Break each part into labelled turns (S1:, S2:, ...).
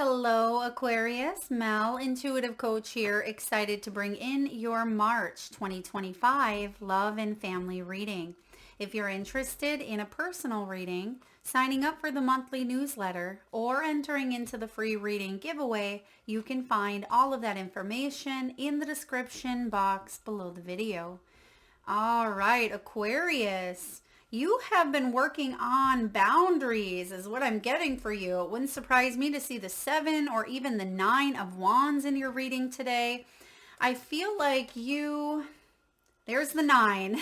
S1: Hello, Aquarius. Mel, intuitive coach here, excited to bring in your March 2025 love and family reading. If you're interested in a personal reading, signing up for the monthly newsletter, or entering into the free reading giveaway, you can find all of that information in the description box below the video. All right, Aquarius. You have been working on boundaries is what I'm getting for you. It wouldn't surprise me to see the 7 or even the 9 of Wands in your reading today. I feel like there's the 9.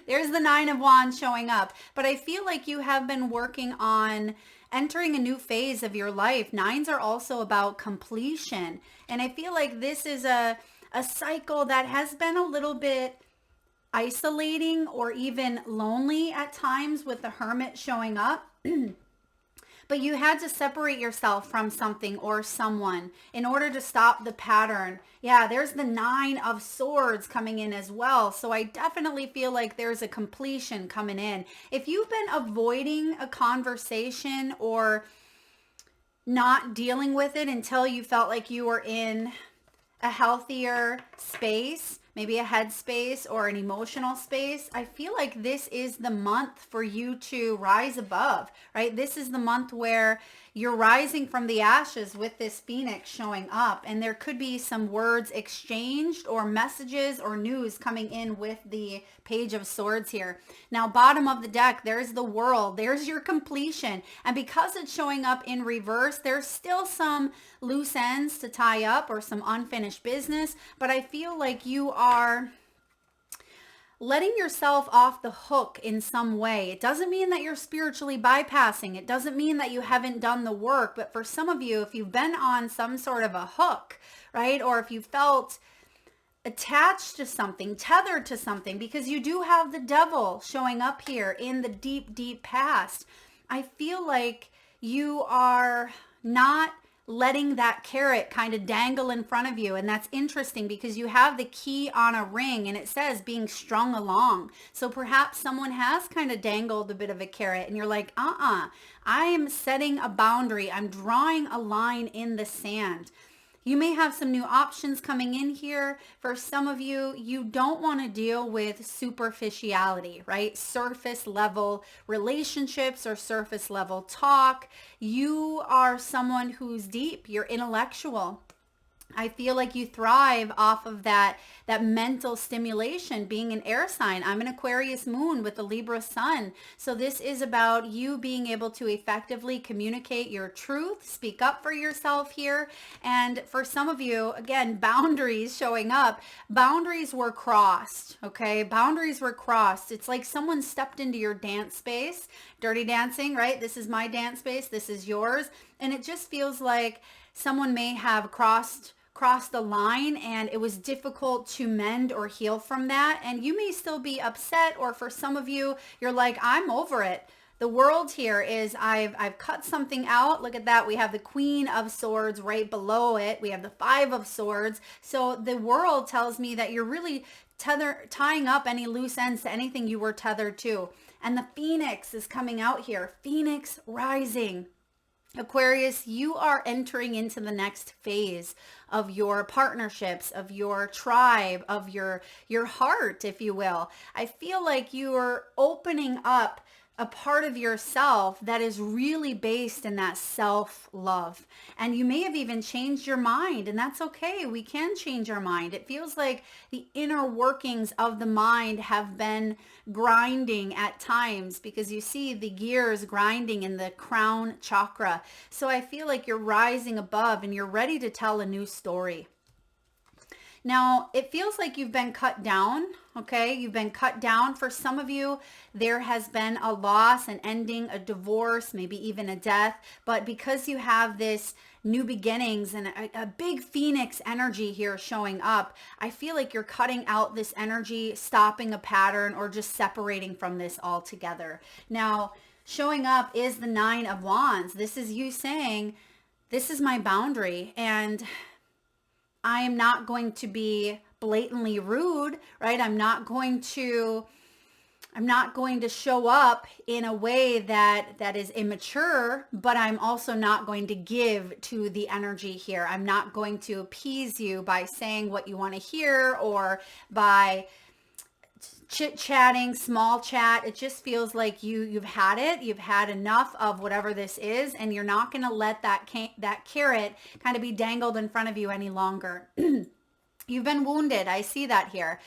S1: There's the 9 of Wands showing up. But I feel like you have been working on entering a new phase of your life. 9s are also about completion. And I feel like this is a cycle that has been a little bit isolating or even lonely at times with the Hermit showing up. But you had to separate yourself from something or someone in order to stop the pattern. Yeah, there's the 9 of Swords coming in as well. So I definitely feel like there's a completion coming in. If you've been avoiding a conversation or not dealing with it until you felt like you were in a healthier space, maybe a headspace or an emotional space, I feel like this is the month for you to rise above, right? This is the month where you're rising from the ashes with this Phoenix showing up, and there could be some words exchanged or messages or news coming in with the Page of Swords here. Now, bottom of the deck, there's the World. There's your completion. And because it's showing up in reverse, there's still some loose ends to tie up or some unfinished business, but I feel like you are letting yourself off the hook in some way. It doesn't mean that you're spiritually bypassing. It doesn't mean that you haven't done the work. But for some of you, if you've been on some sort of a hook, right? Or if you felt attached to something, tethered to something, because you do have the Devil showing up here in the deep, deep past. I feel like you are not letting that carrot kind of dangle in front of you. And that's interesting because you have the key on a ring and it says being strung along. So perhaps someone has kind of dangled a bit of a carrot and you're like, I am setting a boundary. I'm drawing a line in the sand. You may have some new options coming in here. For some of you, you don't want to deal with superficiality, right? Surface level relationships or surface level talk. You are someone who's deep. You're intellectual. I feel like you thrive off of that mental stimulation, being an air sign. I'm an Aquarius moon with a Libra sun. So this is about you being able to effectively communicate your truth, speak up for yourself here. And for some of you, again, boundaries showing up. Boundaries were crossed, okay? Boundaries were crossed. It's like someone stepped into your dance space, dirty dancing, right? This is my dance space. This is yours. And it just feels like someone may have crossed the line and it was difficult to mend or heal from that. And you may still be upset, or for some of you, you're like, I'm over it. The World here is I've cut something out. Look at that. We have the Queen of Swords right below it. We have the 5 of Swords. So the World tells me that you're really tying up any loose ends to anything you were tethered to. And the Phoenix is coming out here. Phoenix rising. Aquarius, you are entering into the next phase of your partnerships, of your tribe, of your heart, if you will. I feel like you're opening up a part of yourself that is really based in that self-love. And you may have even changed your mind, and that's okay. We can change our mind. It feels like the inner workings of the mind have been grinding at times because you see the gears grinding in the crown chakra. So I feel like you're rising above and you're ready to tell a new story. Now, it feels like you've been cut down, okay? You've been cut down. For some of you, there has been a loss, an ending, a divorce, maybe even a death. But because you have this new beginnings and a big Phoenix energy here showing up, I feel like you're cutting out this energy, stopping a pattern, or just separating from this altogether. Now, showing up is the 9 of Wands. This is you saying, this is my boundary, and I am not going to be blatantly rude, right? I'm not going to I'm not going to show up in a way that is immature, but I'm also not going to give to the energy here. I'm not going to appease you by saying what you want to hear or by chit-chatting, small chat. It just feels like you've had it. You've had enough of whatever this is, and you're not going to let that carrot kind of be dangled in front of you any longer. You've been wounded. I see that here.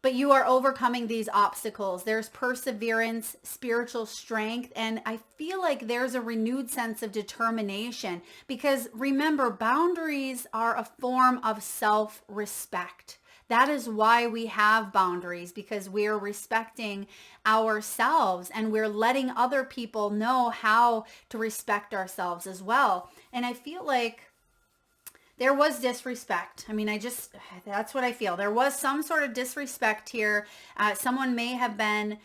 S1: But you are overcoming these obstacles. There's perseverance, spiritual strength, and I feel like there's a renewed sense of determination because remember, boundaries are a form of self-respect. That is why we have boundaries, because we're respecting ourselves and we're letting other people know how to respect ourselves as well. And I feel like there was disrespect. I mean, that's what I feel. There was some sort of disrespect here. Someone may have been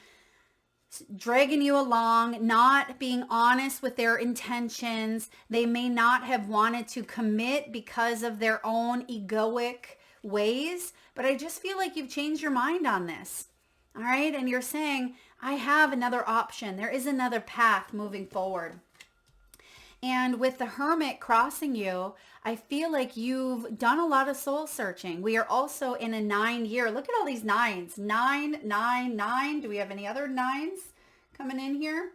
S1: dragging you along, not being honest with their intentions. They may not have wanted to commit because of their own egoic ways, but I just feel like you've changed your mind on this. All right. And you're saying, I have another option. There is another path moving forward. And with the Hermit crossing you, I feel like you've done a lot of soul searching. We are also in a 9-year. Look at all these nines. 9, 9, 9. Do we have any other nines coming in here?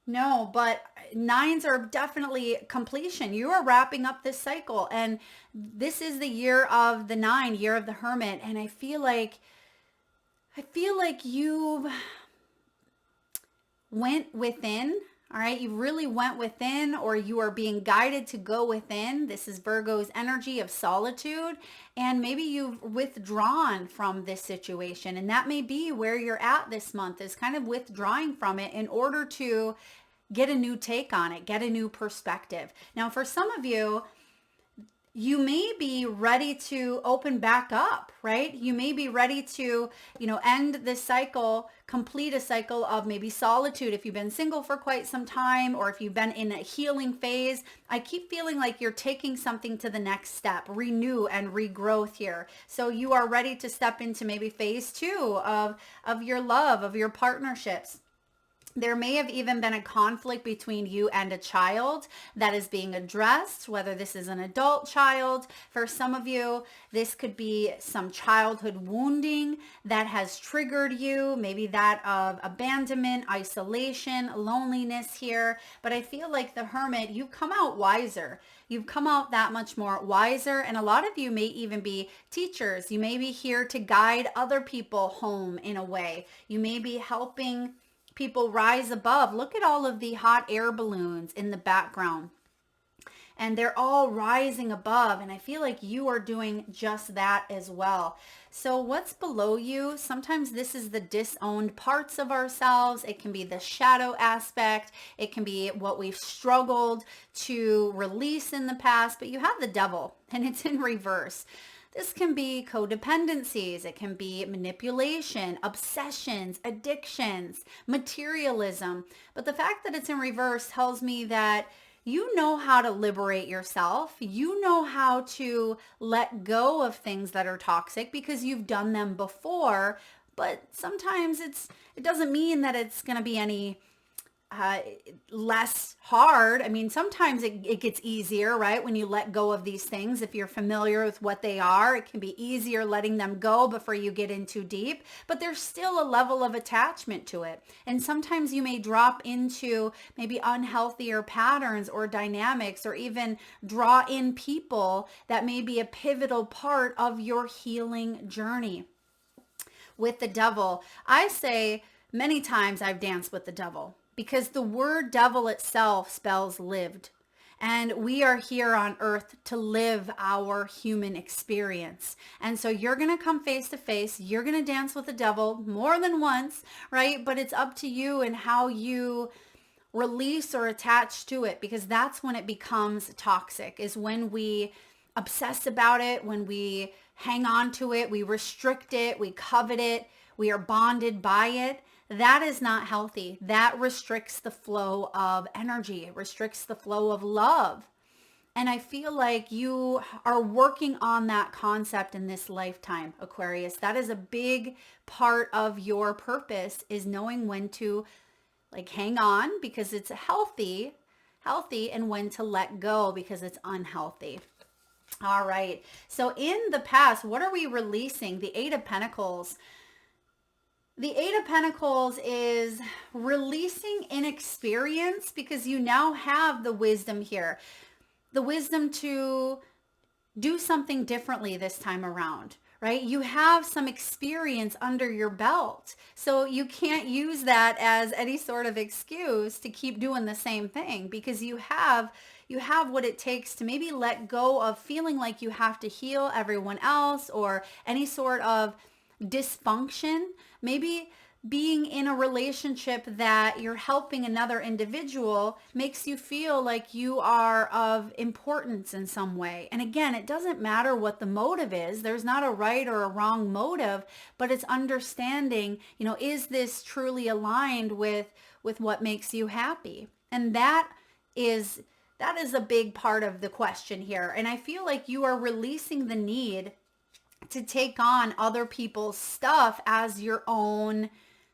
S1: No, but nines are definitely completion. You are wrapping up this cycle. And this is the year of the 9, year of the Hermit. And I feel like you've went within. All right, you really went within, or you are being guided to go within. This is Virgo's energy of solitude, and maybe you've withdrawn from this situation, and that may be where you're at this month, is kind of withdrawing from it in order to get a new take on it, get a new perspective. Now, for some of you, you may be ready to open back up, right? You may be ready to, end this cycle, complete a cycle of maybe solitude if you've been single for quite some time, or if you've been in a healing phase. I keep feeling like you're taking something to the next step, renew and regrowth here. So you are ready to step into maybe phase 2 of your love, of your partnerships. There may have even been a conflict between you and a child that is being addressed, whether this is an adult child. For some of you, this could be some childhood wounding that has triggered you, maybe that of abandonment, isolation, loneliness here. But I feel like the Hermit, you've come out wiser. You've come out that much more wiser. And a lot of you may even be teachers. You may be here to guide other people home in a way. You may be helping people rise above. Look at all of the hot air balloons in the background. And they're all rising above. And I feel like you are doing just that as well. So what's below you? Sometimes this is the disowned parts of ourselves. It can be the shadow aspect. It can be what we've struggled to release in the past. But you have the Devil, and it's in reverse. This can be codependencies, it can be manipulation, obsessions, addictions, materialism. But the fact that it's in reverse tells me that you know how to liberate yourself. You know how to let go of things that are toxic because you've done them before. But sometimes it doesn't mean that it's going to be any less hard. I mean, sometimes it gets easier, right? When you let go of these things, if you're familiar with what they are, it can be easier letting them go before you get in too deep, but there's still a level of attachment to it. And sometimes you may drop into maybe unhealthier patterns or dynamics, or even draw in people that may be a pivotal part of your healing journey. With the Devil, I say many times I've danced with the Devil, because the word devil itself spells lived. And we are here on earth to live our human experience. And so you're going to come face to face. You're going to dance with the devil more than once, right? But it's up to you and how you release or attach to it, because that's when it becomes toxic, is when we obsess about it, when we hang on to it, we restrict it, we covet it, we are bonded by it. That is not healthy. That restricts the flow of energy. It restricts the flow of love. And I feel like you are working on that concept in this lifetime, Aquarius. That is a big part of your purpose, is knowing when to like hang on because it's healthy, and when to let go because it's unhealthy. All right. So in the past, what are we releasing? The Eight of Pentacles. The Eight of Pentacles is releasing inexperience because you now have the wisdom here. The wisdom to do something differently this time around, right? You have some experience under your belt. So you can't use that as any sort of excuse to keep doing the same thing, because you have what it takes to maybe let go of feeling like you have to heal everyone else or any sort of dysfunction. Maybe being in a relationship that you're helping another individual makes you feel like you are of importance in some way. And again, it doesn't matter what the motive is. There's not a right or a wrong motive, but it's understanding, is this truly aligned with what makes you happy? And that is a big part of the question here. And I feel like you are releasing the need to take on other people's stuff as your own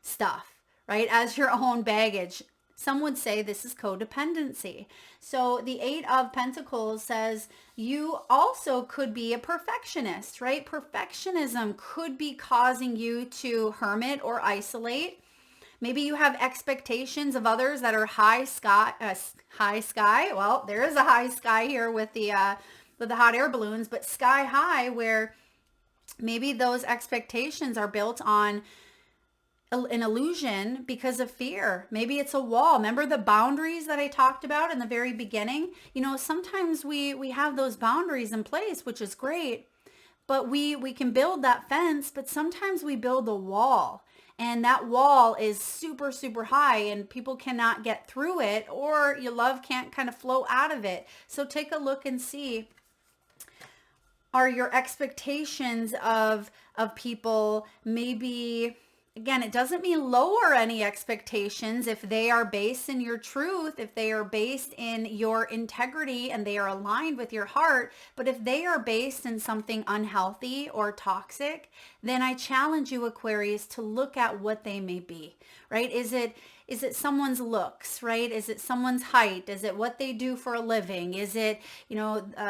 S1: stuff, right? As your own baggage. Some would say this is codependency. So the Eight of Pentacles says you also could be a perfectionist, right? Perfectionism could be causing you to hermit or isolate. Maybe you have expectations of others that are high sky. Well, there is a high sky here with the hot air balloons, but sky high, where maybe those expectations are built on an illusion because of fear. Maybe it's a wall. Remember the boundaries that I talked about in the very beginning? Sometimes we have those boundaries in place, which is great, but we can build that fence, but sometimes we build a wall. And that wall is super, super high and people cannot get through it, or your love can't kind of flow out of it. So take a look and see, are your expectations of people maybe, again, it doesn't mean lower any expectations if they are based in your truth, if they are based in your integrity and they are aligned with your heart. But if they are based in something unhealthy or toxic, then I challenge you, Aquarius, to look at what they may be, right? Is it someone's looks, right? Is it someone's height? Is it what they do for a living? Is it,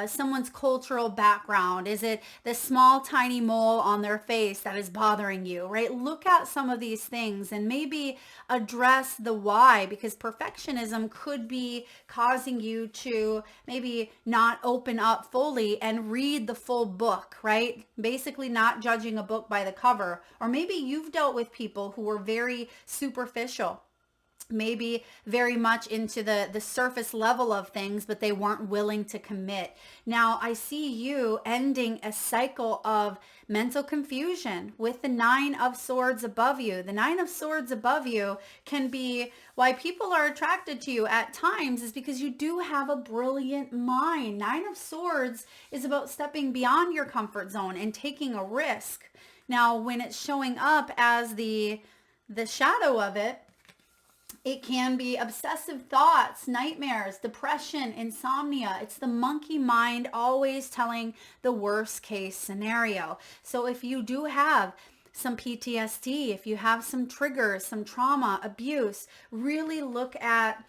S1: someone's cultural background? Is it the small, tiny mole on their face that is bothering you, right? Look at some of these things and maybe address the why, because perfectionism could be causing you to maybe not open up fully and read the full book, right? Basically not judging a book by the cover. Or maybe you've dealt with people who were very superficial, maybe very much into the surface level of things, but they weren't willing to commit. Now I see you ending a cycle of mental confusion with the Nine of Swords above you. The Nine of Swords above you can be why people are attracted to you at times, is because you do have a brilliant mind. Nine of Swords is about stepping beyond your comfort zone and taking a risk. Now, when it's showing up as the shadow of it, it can be obsessive thoughts, nightmares, depression, insomnia. It's the monkey mind always telling the worst case scenario. So if you do have some PTSD, if you have some triggers, some trauma, abuse, really look at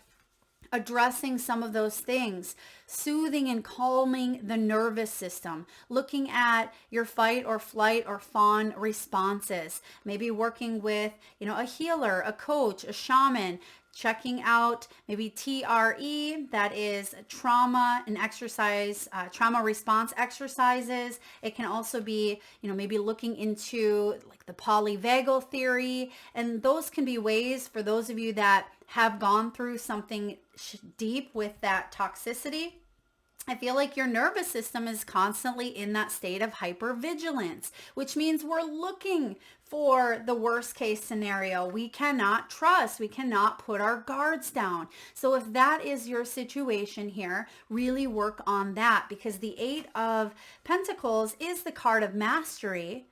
S1: addressing some of those things, soothing and calming the nervous system, looking at your fight or flight or fawn responses, maybe working with, a healer, a coach, a shaman, checking out maybe TRE, that is trauma and exercise, trauma response exercises. It can also be, maybe looking into like the polyvagal theory. And those can be ways for those of you that have gone through something deep with that toxicity. I feel like your nervous system is constantly in that state of hypervigilance, which means we're looking for the worst case scenario. We cannot trust. We cannot put our guards down. So if that is your situation here, really work on that, because the Eight of Pentacles is the card of mastery,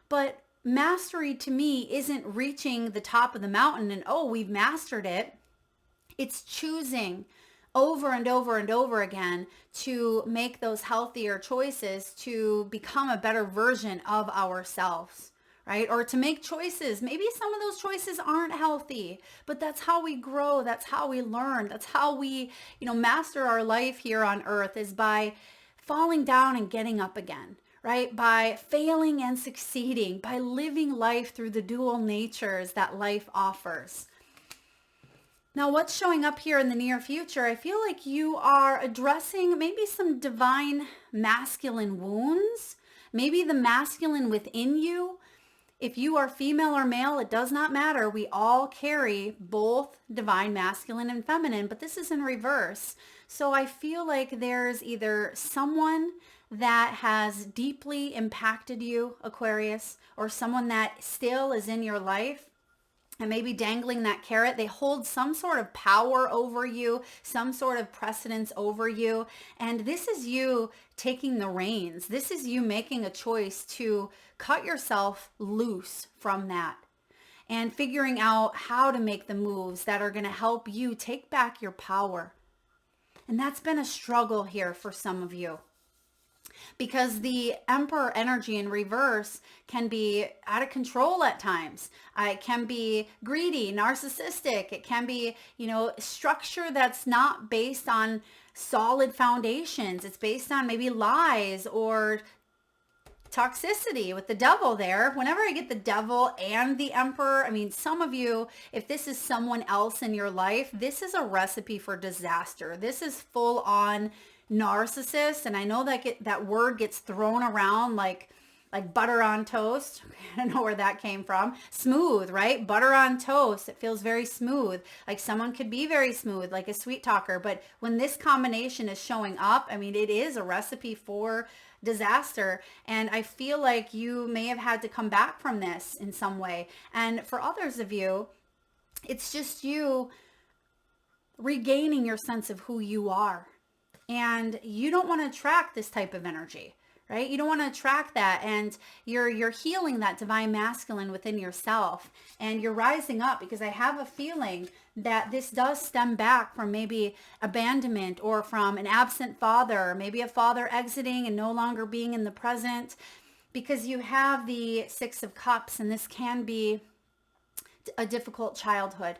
S1: but mastery to me isn't reaching the top of the mountain and, oh, we've mastered it. It's choosing over and over and over again to make those healthier choices to become a better version of ourselves, right? Or to make choices. Maybe some of those choices aren't healthy, but that's how we grow. That's how we learn. That's how we, master our life here on earth, is by falling down and getting up again, right? By failing and succeeding, by living life through the dual natures that life offers. Now, what's showing up here in the near future, I feel like you are addressing maybe some divine masculine wounds, maybe the masculine within you. If you are female or male, it does not matter. We all carry both divine masculine and feminine, but this is in reverse. So I feel like there's either someone that has deeply impacted you, Aquarius, or someone that still is in your life and maybe dangling that carrot. They hold some sort of power over you, some sort of precedence over you. And this is you taking the reins. This is you making a choice to cut yourself loose from that and figuring out how to make the moves that are going to help you take back your power. And that's been a struggle here for some of you, because the Emperor energy in reverse can be out of control at times. It can be greedy, narcissistic. It can be, structure that's not based on solid foundations. It's based on maybe lies or toxicity with the devil there. Whenever I get the devil and the Emperor, some of you, if this is someone else in your life, this is a recipe for disaster. This is full on narcissist. And I know that that word gets thrown around like butter on toast. I don't know where that came from. Smooth, right? Butter on toast. It feels very smooth. Like someone could be very smooth, like a sweet talker. But when this combination is showing up, it is a recipe for disaster. And I feel like you may have had to come back from this in some way. And for others of you, it's just you regaining your sense of who you are. And you don't want to attract this type of energy, right? You don't want to attract that. And you're healing that divine masculine within yourself. And you're rising up, because I have a feeling that this does stem back from maybe abandonment or from an absent father, maybe a father exiting and no longer being in the present, because you have the Six of Cups, and this can be a difficult childhood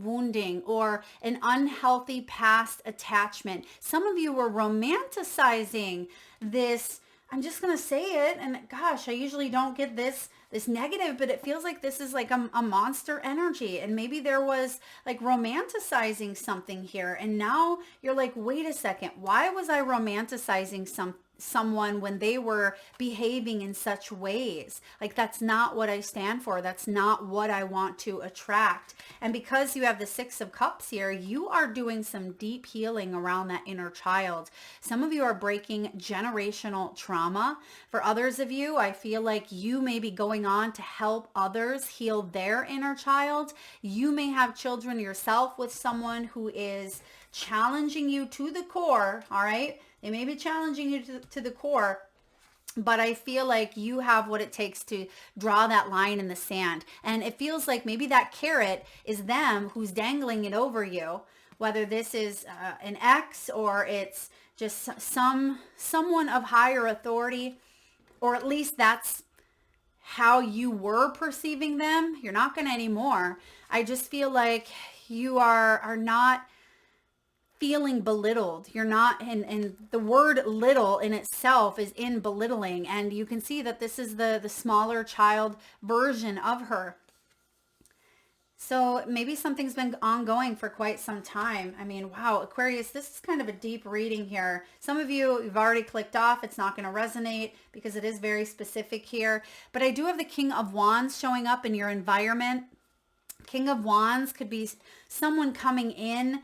S1: wounding, or an unhealthy past attachment. Some of you were romanticizing this. I'm just going to say it. And gosh, I usually don't get this negative, but it feels like this is like a monster energy. And maybe there was like romanticizing something here. And now you're like, wait a second, why was I romanticizing someone when they were behaving in such ways? Like, that's not what I stand for. That's not what I want to attract. And because you have the Six of Cups here, you are doing some deep healing around that inner child. Some of you are breaking generational trauma. For others of you, I feel like you may be going on to help others heal their inner child. You may have children yourself with someone who is challenging you to the core, all right? They may be challenging you to the core, but I feel like you have what it takes to draw that line in the sand. And it feels like maybe that carrot is them who's dangling it over you, whether this is an ex or it's just someone of higher authority, or at least that's how you were perceiving them. You're not going to anymore. I just feel like you are not feeling belittled. You're not, and the word little in itself is in belittling. And you can see that this is the smaller child version of her. So maybe something's been ongoing for quite some time. Wow, Aquarius, this is kind of a deep reading here. Some of you've already clicked off. It's not going to resonate because it is very specific here. But I do have the King of Wands showing up in your environment. King of Wands could be someone coming in.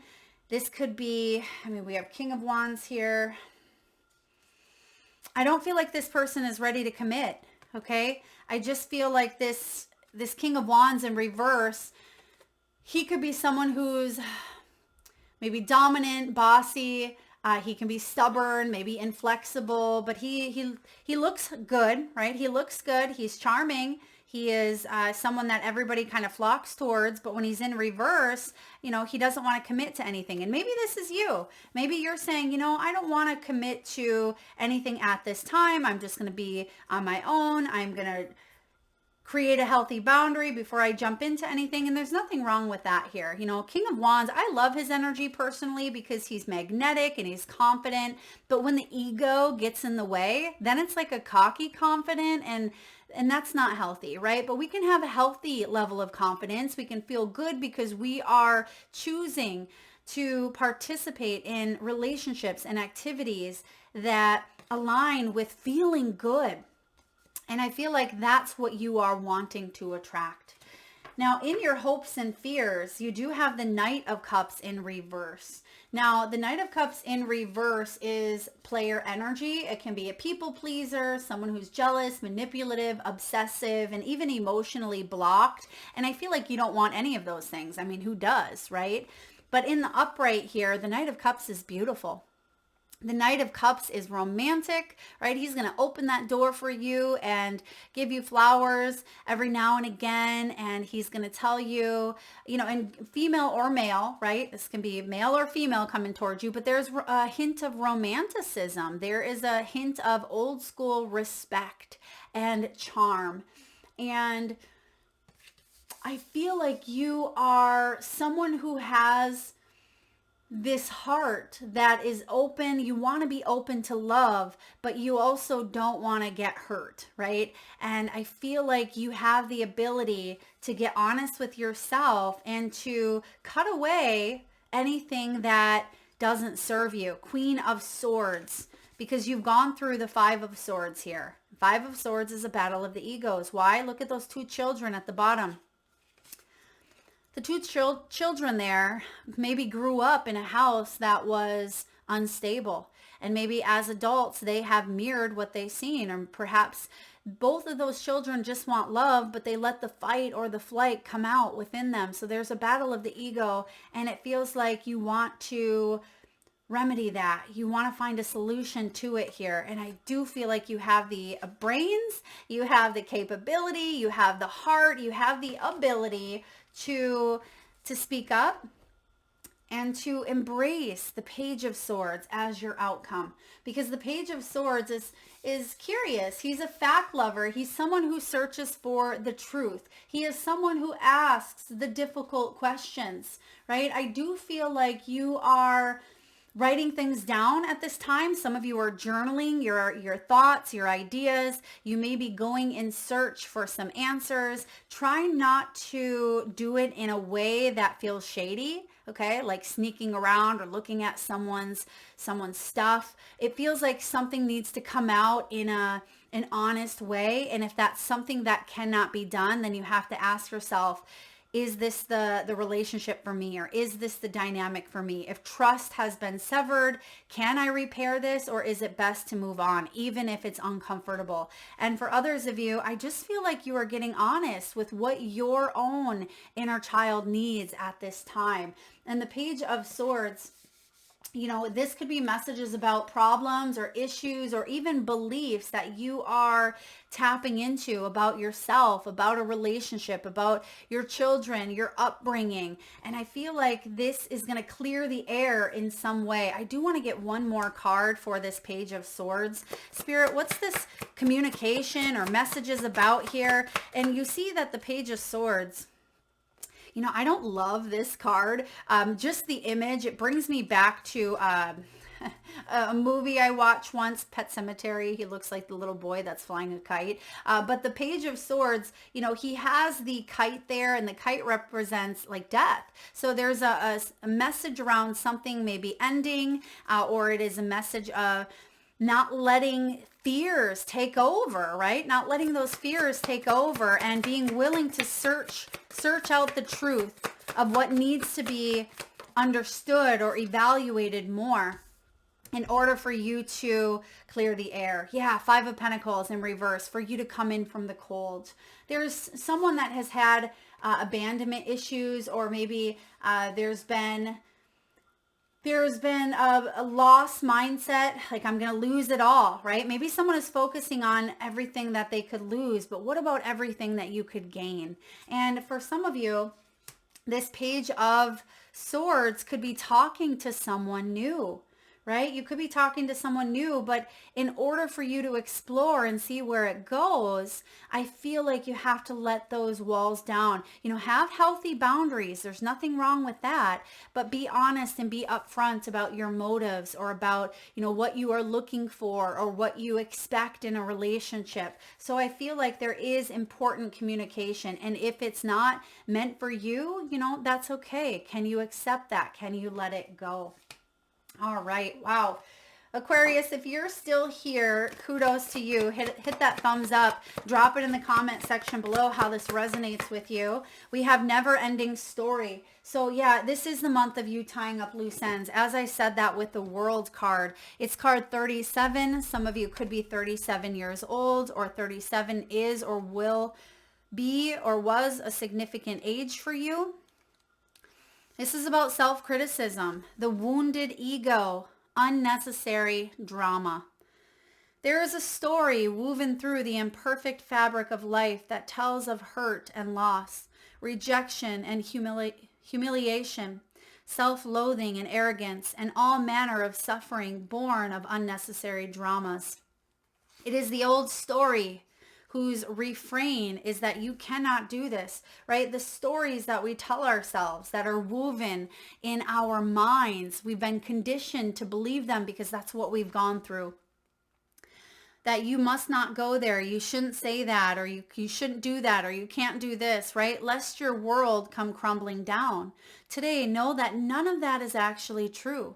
S1: This could be, we have King of Wands here. I don't feel like this person is ready to commit, okay? I just feel like this King of Wands in reverse, he could be someone who's maybe dominant, bossy. He can be stubborn, maybe inflexible, but he looks good, right? He looks good. He's charming. He is someone that everybody kind of flocks towards, but when he's in reverse, he doesn't want to commit to anything. And maybe this is you. Maybe you're saying, I don't want to commit to anything at this time. I'm just going to be on my own. I'm going to create a healthy boundary before I jump into anything. And there's nothing wrong with that here. King of Wands, I love his energy personally because he's magnetic and he's confident. But when the ego gets in the way, then it's like a cocky confident, and that's not healthy, right? But we can have a healthy level of confidence. We can feel good because we are choosing to participate in relationships and activities that align with feeling good. And I feel like that's what you are wanting to attract. Now, in your hopes and fears, you do have the Knight of Cups in reverse. Now, the Knight of Cups in reverse is player energy. It can be a people pleaser, someone who's jealous, manipulative, obsessive, and even emotionally blocked. And I feel like you don't want any of those things. I mean, who does, right? But in the upright here, the Knight of Cups is beautiful. The Knight of Cups is romantic, right? He's going to open that door for you and give you flowers every now and again. And he's going to tell you, and female or male, right? This can be male or female coming towards you, but there's a hint of romanticism. There is a hint of old school respect and charm. And I feel like you are someone who has this heart that is open. You want to be open to love, but you also don't want to get hurt, right? And I feel like you have the ability to get honest with yourself and to cut away anything that doesn't serve you. Queen of Swords, because you've gone through the Five of Swords here. Five of Swords is a battle of the egos. Why? Look at those two children at the bottom. The two children there maybe grew up in a house that was unstable. And maybe as adults, they have mirrored what they've seen. Or perhaps both of those children just want love, but they let the fight or the flight come out within them. So there's a battle of the ego, and it feels like you want to remedy that. You want to find a solution to it here. And I do feel like you have the brains, you have the capability, you have the heart, you have the ability to speak up and to embrace the Page of Swords as your outcome. Because the Page of Swords is curious. He's a fact lover. He's someone who searches for the truth. He is someone who asks the difficult questions, right? I do feel like you are writing things down at this time. Some of you are journaling your thoughts, your ideas. You may be going in search for some answers. Try not to do it in a way that feels shady, okay? Like sneaking around or looking at someone's stuff. It feels like something needs to come out in an honest way. And if that's something that cannot be done, then you have to ask yourself, is this the relationship for me, or is this the dynamic for me? If trust has been severed, can I repair this, or is it best to move on, even if it's uncomfortable? And for others of you, I just feel like you are getting honest with what your own inner child needs at this time. And the Page of Swords, this could be messages about problems or issues or even beliefs that you are tapping into about yourself, about a relationship, about your children, your upbringing. And I feel like this is going to clear the air in some way. I do want to get one more card for this Page of Swords. Spirit, what's this communication or messages about here? And you see that the Page of Swords, I don't love this card. Just the image, it brings me back to a movie I watched once, Pet Sematary. He looks like the little boy that's flying a kite. But the Page of Swords, he has the kite there, and the kite represents like death. So there's a message around something maybe ending, or it is a message of not letting fears take over, right? Not letting those fears take over, and being willing to search out the truth of what needs to be understood or evaluated more in order for you to clear the air. Yeah, Five of Pentacles in reverse, for you to come in from the cold. There's someone that has had abandonment issues, or maybe there's been there's been a loss mindset, like I'm going to lose it all, right? Maybe someone is focusing on everything that they could lose, but what about everything that you could gain? And for some of you, this Page of Swords could be talking to someone new, right? You could be talking to someone new, but in order for you to explore and see where it goes, I feel like you have to let those walls down. Have healthy boundaries. There's nothing wrong with that, but be honest and be upfront about your motives, or about, what you are looking for or what you expect in a relationship. So I feel like there is important communication, and if it's not meant for you, that's okay. Can you accept that? Can you let it go? All right. Wow. Aquarius, if you're still here, kudos to you. Hit that thumbs up. Drop it in the comment section below how this resonates with you. We have never ending story. So yeah, this is the month of you tying up loose ends. As I said that with the World card, it's card 37. Some of you could be 37 years old, or 37 is or will be or was a significant age for you. This is about self-criticism, the wounded ego, unnecessary drama. There is a story woven through the imperfect fabric of life that tells of hurt and loss, rejection and humiliation, self-loathing and arrogance, and all manner of suffering born of unnecessary dramas. It is the old story whose refrain is that you cannot do this, right? The stories that we tell ourselves that are woven in our minds, we've been conditioned to believe them because that's what we've gone through. That you must not go there, you shouldn't say that, or you shouldn't do that, or you can't do this, right? Lest your world come crumbling down. Today, know that none of that is actually true.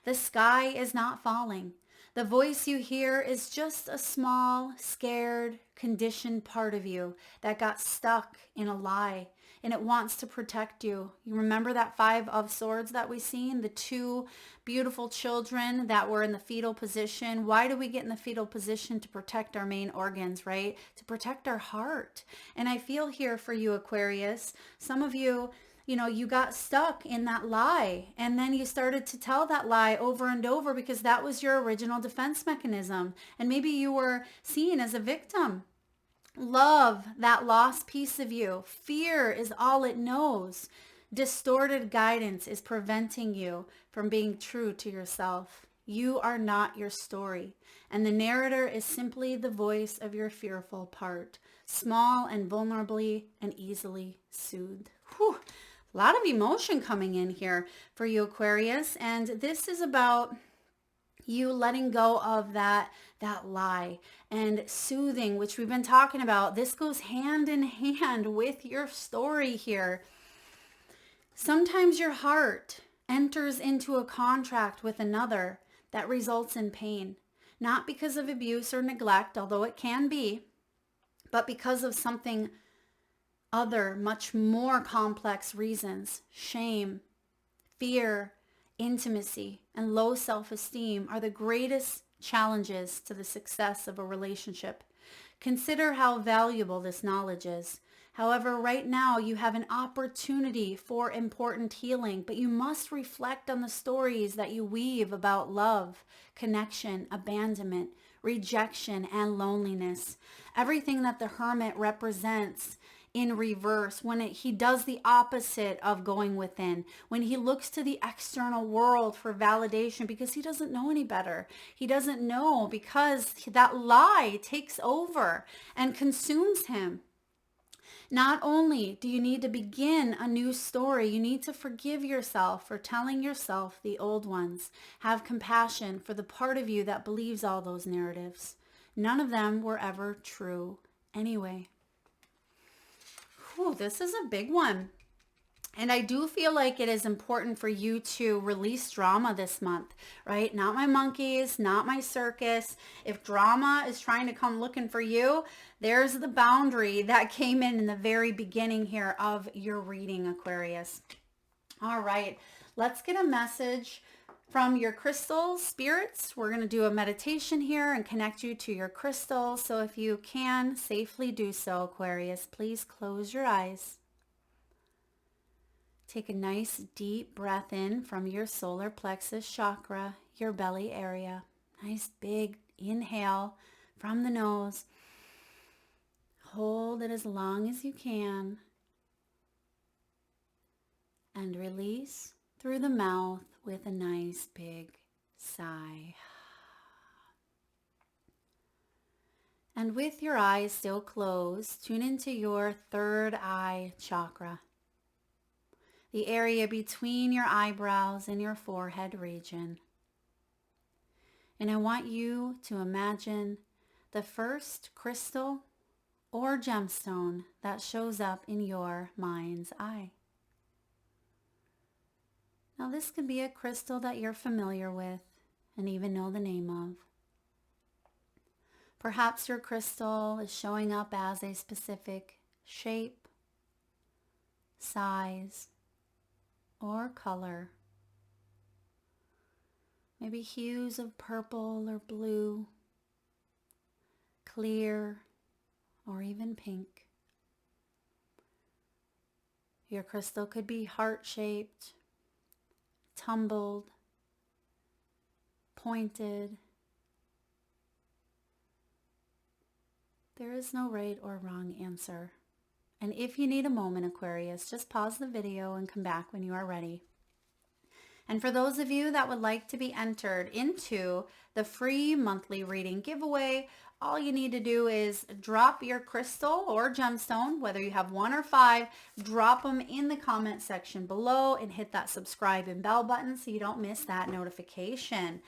S1: The sky is not falling. The voice you hear is just a small, scared, conditioned part of you that got stuck in a lie, and it wants to protect you. You remember that 5 of Swords that we seen? The 2 beautiful children that were in the fetal position. Why do we get in the fetal position? To protect our main organs, right? To protect our heart. And I feel here for you, Aquarius. Some of you, you got stuck in that lie, and then you started to tell that lie over and over because that was your original defense mechanism. And maybe you were seen as a victim. Love, that lost piece of you. Fear is all it knows. Distorted guidance is preventing you from being true to yourself. You are not your story, and the narrator is simply the voice of your fearful part, small and vulnerably and easily soothed. Whew. A lot of emotion coming in here for you, Aquarius. And this is about you letting go of that lie and soothing, which we've been talking about. This goes hand in hand with your story here. Sometimes your heart enters into a contract with another that results in pain, not because of abuse or neglect, although it can be, but because of something other, much more complex reasons. Shame, fear, intimacy, and low self-esteem are the greatest challenges to the success of a relationship. Consider how valuable this knowledge is. However, right now you have an opportunity for important healing, but you must reflect on the stories that you weave about love, connection, abandonment, rejection, and loneliness. Everything that the Hermit represents in reverse, when he does the opposite of going within, when he looks to the external world for validation because he doesn't know any better. He doesn't know because that lie takes over and consumes him. Not only do you need to begin a new story, you need to forgive yourself for telling yourself the old ones. Have compassion for the part of you that believes all those narratives. None of them were ever true anyway. Whew, this is a big one. And I do feel like it is important for you to release drama this month, right? Not my monkeys, not my circus. If drama is trying to come looking for you, there's the boundary that came in the very beginning here of your reading, Aquarius. All right, let's get a message from your crystals, spirits. We're going to do a meditation here and connect you to your crystals. So if you can safely do so, Aquarius, please close your eyes. Take a nice deep breath in from your solar plexus chakra, your belly area. Nice big inhale from the nose. Hold it as long as you can. And release through the mouth with a nice big sigh. And with your eyes still closed, tune into your third eye chakra, the area between your eyebrows and your forehead region. And I want you to imagine the first crystal or gemstone that shows up in your mind's eye. Now this could be a crystal that you're familiar with and even know the name of. Perhaps your crystal is showing up as a specific shape, size, or color. Maybe hues of purple or blue, clear, or even pink. Your crystal could be heart-shaped, tumbled, pointed. There is no right or wrong answer. And if you need a moment, Aquarius, just pause the video and come back when you are ready. And for those of you that would like to be entered into the free monthly reading giveaway, all you need to do is drop your crystal or gemstone, whether you have 1 or 5, drop them in the comment section below and hit that subscribe and bell button so you don't miss that notification.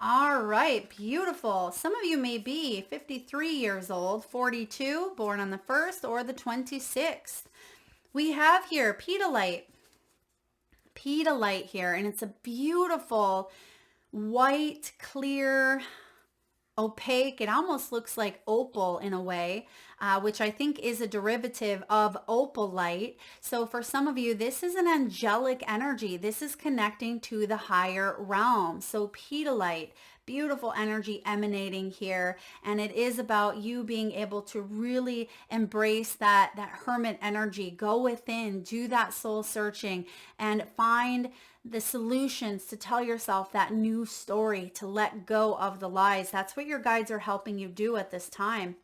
S1: All right, beautiful. Some of you may be 53 years old, 42, born on the 1st or the 26th. We have here pedalite here, and it's a beautiful white, clear, opaque. It almost looks like opal in a way, which I think is a derivative of opalite. So for some of you, this is an angelic energy. This is connecting to the higher realm. So pedalite, beautiful energy emanating here. And it is about you being able to really embrace that hermit energy. Go within, do that soul searching, and find the solutions to tell yourself that new story, to let go of the lies. That's what your guides are helping you do at this time.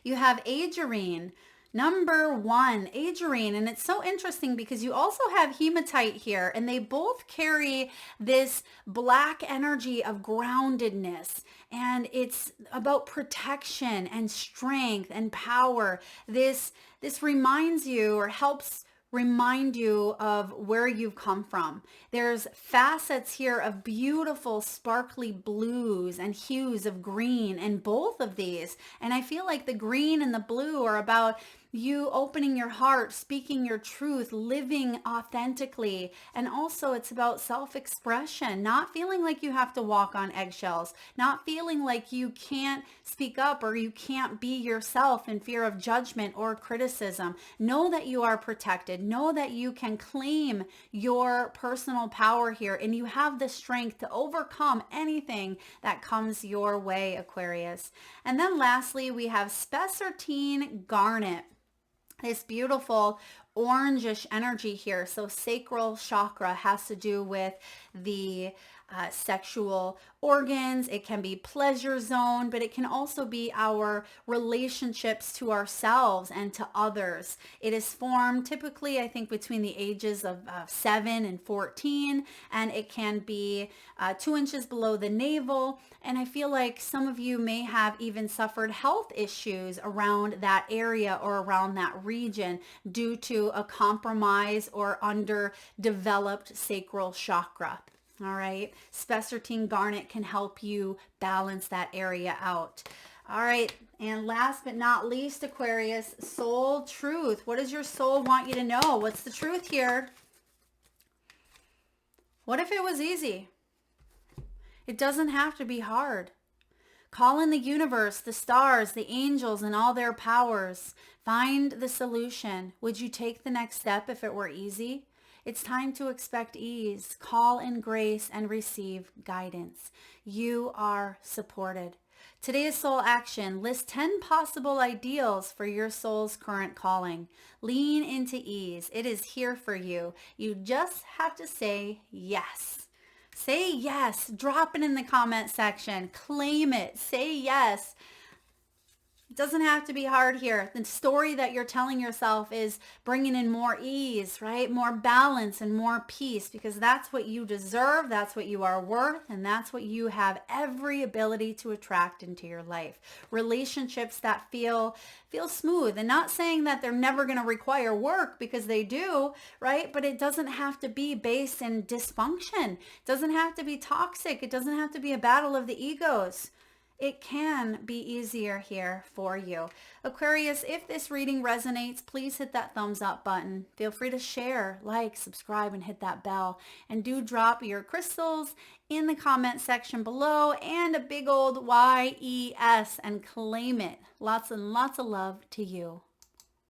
S1: You have agerine, number 1, agerine. And it's so interesting because you also have hematite here, and they both carry this black energy of groundedness. And it's about protection and strength and power. This reminds you or helps remind you of where you've come from. There's facets here of beautiful sparkly blues and hues of green in both of these. And I feel like the green and the blue are about you opening your heart, speaking your truth, living authentically. And also it's about self-expression, not feeling like you have to walk on eggshells, not feeling like you can't speak up or you can't be yourself in fear of judgment or criticism. Know that you are protected. Know that you can claim your personal power here, and you have the strength to overcome anything that comes your way, Aquarius. And then lastly, we have spessartine garnet. This beautiful orangish energy here. So sacral chakra has to do with the sexual organs. It can be pleasure zone, but it can also be our relationships to ourselves and to others. It is formed typically, I think, between the ages of 7 and 14, and it can be 2 inches below the navel. And I feel like some of you may have even suffered health issues around that area or around that region due to a compromise or underdeveloped sacral chakra. All right. Spessartine garnet can help you balance that area out. All right. And last but not least, Aquarius, soul truth. What does your soul want you to know? What's the truth here? What if it was easy? It doesn't have to be hard. Call in the universe, the stars, the angels, and all their powers. Find the solution. Would you take the next step if it were easy? It's time to expect ease. Call in grace and receive guidance. You are supported. Today's soul action: list 10 possible ideals for your soul's current calling. Lean into ease. It is here for you. You just have to say yes. Say yes. Drop it in the comment section. Claim it. Say yes. It doesn't have to be hard here. The story that you're telling yourself is bringing in more ease, right? More balance and more peace, because that's what you deserve. That's what you are worth. And that's what you have every ability to attract into your life. Relationships that feel smooth, and not saying that they're never going to require work, because they do, right? But it doesn't have to be based in dysfunction. It doesn't have to be toxic. It doesn't have to be a battle of the egos. It can be easier here for you. Aquarius, if this reading resonates, please hit that thumbs up button. Feel free to share, like, subscribe, and hit that bell. And do drop your crystals in the comment section below, and a big old YES, and claim it. Lots and lots of love to you.